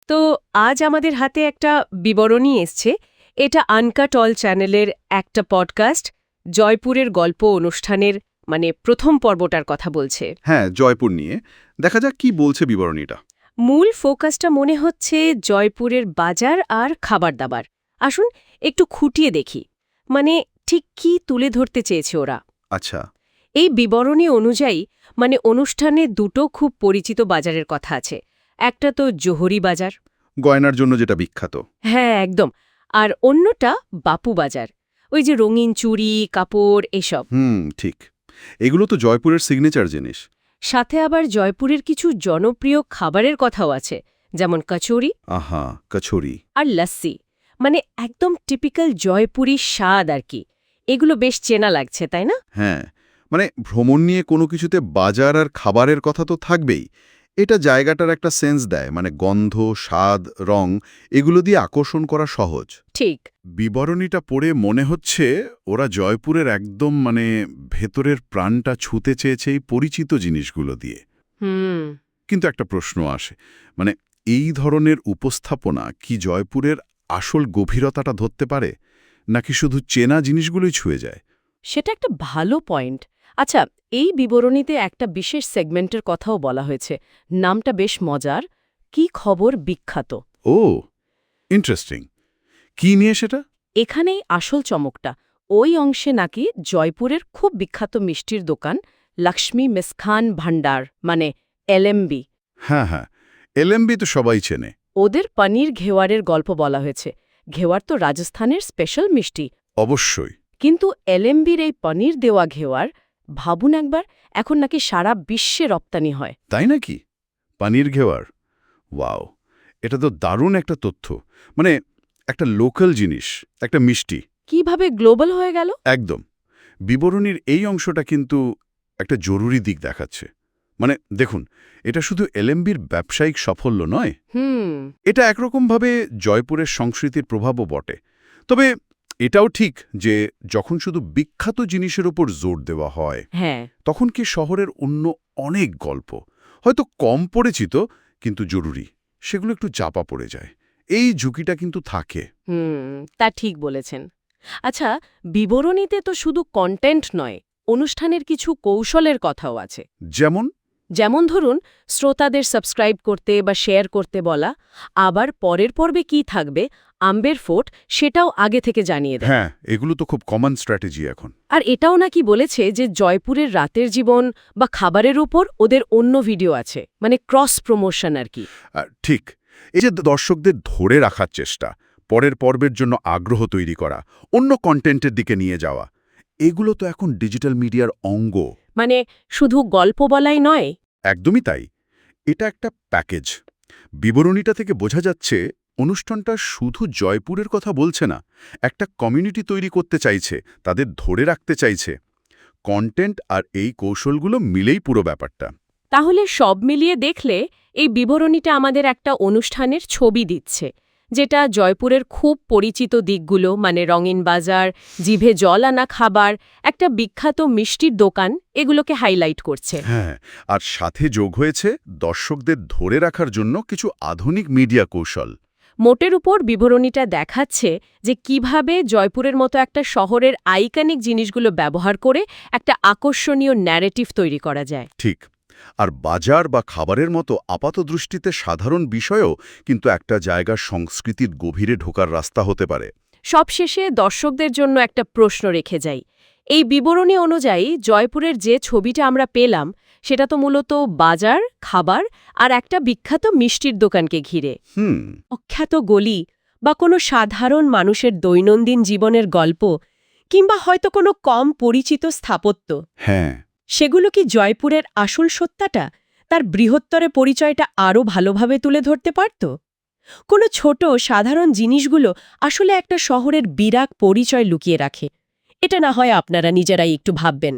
তো আজ আমাদের হাতে একটা বিবরণী এসছে। এটা আনকাট অল চ্যানেলের একটা পডকাস্ট, জয়পুরের গল্প অনুষ্ঠানের প্রথম পর্বটার কথা বলছে। হ্যাঁ, জয়পুর নিয়ে দেখা যাক কি বলছে বিবরণীটা। মূল ফোকাসটা মনে হচ্ছে জয়পুরের বাজার আর খাবার দাবার। আসুন একটু খুঁটিয়ে দেখি, ঠিক কি তুলে ধরতে চেয়েছে ওরা। আচ্ছা। এই বিবরণী অনুযায়ী অনুষ্ঠানে দুটো খুব পরিচিত বাজারের কথা আছে। একটা তো জোহরি বাজার, গয়নার জন্য যেটা বিখ্যাত। হ্যাঁ একদম, আর অন্যটা বাপু বাজার, ওই যে রঙিন চুড়ি, কাপড় এসব। ঠিক। এগুলো তো জয়পুরের সিগনেচার জিনিস। সাথে আবার জয়পুরের কিছু জনপ্রিয় খাবারের কথাও আছে, যেমন কচুরি আহা, কচুরি। আর লস্যি। একদম টিপিক্যাল জয়পুরি স্বাদ আর কি। এগুলো বেশ চেনা লাগছে, তাই না? হ্যাঁ, ভ্রমণ নিয়ে কোনো কিছুতে বাজার আর খাবারের কথা তো থাকবেই। এটা জায়গাটার একটা সেন্স দেয়, গন্ধ, স্বাদ, রং এগুলো দিয়ে আকর্ষণ করা সহজ। ঠিক। বিবরণীটা পড়ে মনে হচ্ছে ওরা জয়পুরের একদম ভেতরের প্রাণটা ছুঁতে চেয়েছে এই পরিচিত জিনিসগুলো দিয়ে। হুম। কিন্তু একটা প্রশ্ন আসে, এই ধরনের উপস্থাপনা কি জয়পুরের আসল গভীরতাটা ধরতে পারে, নাকি শুধু চেনা জিনিসগুলোই ছুঁয়ে যায়? সেটা একটা ভালো পয়েন্ট। আচ্ছা, এই বিবরণীতে একটা বিশেষ সেগমেন্টের কথাও বলা হয়েছে। নামটা বেশ মজার, কি খবর বিখ্যাত। ও, ইন্টারেস্টিং। কি নিয়ে সেটা? এখানেই আসল চমকটা। ওই অংশে নাকি জয়পুরের খুব বিখ্যাত মিষ্টির দোকান লক্ষ্মী মিষ্টান ভাণ্ডার, এলএমবি, হ্যাঁ হ্যাঁ, এলএমবি তো সবাই চেনে। ওদের পনির ঘেওয়ারের গল্প বলা হয়েছে। ঘেওয়ার তো রাজস্থানের স্পেশাল মিষ্টি। অবশ্যই। কিন্তু এলএমবির এই পনির দেওয়া ঘেওয়ার, ভাবুন একবার, এখন নাকি সারা বিশ্বে রপ্তানি হয়। তাই নাকি? পানির ঘেওয়ার, ওয়াও! এটা তো দারুণ একটা তথ্য। একটা লোকাল জিনিস, একটা মিষ্টি কিভাবে গ্লোবাল হয়ে গেল? একদম। বিবরণীর এই অংশটা কিন্তু একটা জরুরি দিক দেখাচ্ছে। দেখুন, এটা শুধু এলএমবির ব্যবসায়িক সাফল্য নয়, এটা একরকমভাবে জয়পুরের সংস্কৃতির প্রভাবও বটে। তবে এটাও ঠিক যে যখন শুধু বিখ্যাত জিনিসের উপর জোর দেওয়া হয়, হ্যাঁ, তখন কি শহরের অন্য অনেক গল্প, হয়তো কম পরিচিত কিন্তু জরুরি, সেগুলো একটু চাপা পড়ে যায়। এই ঝুঁকিটা কিন্তু থাকে। তা ঠিক বলেছেন। আচ্ছা, বিবরণীতে তো শুধু কন্টেন্ট নয়, অনুষ্ঠানের কিছু কৌশলের কথাও আছে। যেমন ধরুন, শ্রোতাদের সাবস্ক্রাইব করতে বা শেয়ার করতে বলা, আবার পরের পর্বে কি থাকবে, আম্বের ফোর্ট, সেটাও আগে থেকে জানিয়ে দেয়। হ্যাঁ, এগুলো তো খুব কমন স্ট্র্যাটেজি এখন। আর এটাও নাকি বলেছে যে জয়পুরের রাতের জীবন বা খাবারের উপর ওদের অন্য ভিডিও আছে, ক্রস প্রমোশন আর কি। ঠিক। এই যে দর্শকদের ধরে রাখার চেষ্টা, পরের পর্বের জন্য আগ্রহ তৈরি করা, অন্য কন্টেন্টের দিকে নিয়ে যাওয়া, এগুলো তো এখন ডিজিটাল মিডিয়ার অঙ্গ। শুধু গল্প বলাই নয়। একদমই তাই। এটা একটা প্যাকেজ। বিবরণীটা থেকে বোঝা যাচ্ছে অনুষ্ঠানটা শুধু জয়পুরের কথা বলছে না, একটা কমিউনিটি তৈরি করতে চাইছে, তাদের ধরে রাখতে চাইছে। কন্টেন্ট আর এই কৌশলগুলো মিলেই পুরো ব্যাপারটা। তাহলে সব মিলিয়ে দেখলে এই বিবরণীটা আমাদের একটা অনুষ্ঠানের ছবি দিচ্ছে, যেটা জয়পুরের খুব পরিচিত দিকগুলো, রঙিন বাজার, জিভে জল আনা খাবার, একটা বিখ্যাত মিষ্টির দোকান, এগুলোকে হাইলাইট করছে। হ্যাঁ, আর সাথে যোগ হয়েছে দর্শকদের ধরে রাখার জন্য কিছু আধুনিক মিডিয়া কৌশল। মোটের উপর বিবরণীটা দেখাচ্ছে যে কিভাবে জয়পুরের মতো একটা শহরের আইকনিক জিনিসগুলো ব্যবহার করে একটা আকর্ষণীয় ন্যারেটিভ তৈরি করা যায়। ঠিক। আর বাজার বা খাবারের মতো আপাতদৃষ্টিতে সাধারণ বিষয়ও কিন্তু একটা জায়গার সংস্কৃতির গভীরে ঢোকার রাস্তা হতে পারে। সবশেষে দর্শকদের জন্য একটা প্রশ্ন রেখে যাই। এই বিবরণী অনুযায়ী জয়পুরের যে ছবিটা আমরা পেলাম, সেটা তো মূলত বাজার, খাবার আর একটা বিখ্যাত মিষ্টির দোকানকে ঘিরে। অখ্যাত গলি বা কোনো সাধারণ মানুষের দৈনন্দিন জীবনের গল্প, কিংবা হয়তো কোনো কম পরিচিত স্থাপত্য। হ্যাঁ, সেগুলো কি জয়পুরের আসল সত্তাটা, তার বৃহত্তর পরিচয়টা আরও ভালোভাবে তুলে ধরতে পারত? কোনো ছোট সাধারণ জিনিসগুলো আসলে একটা শহরের বিরাট পরিচয় লুকিয়ে রাখে। এটা না হয় আপনারা নিজেরাই একটু ভাববেন।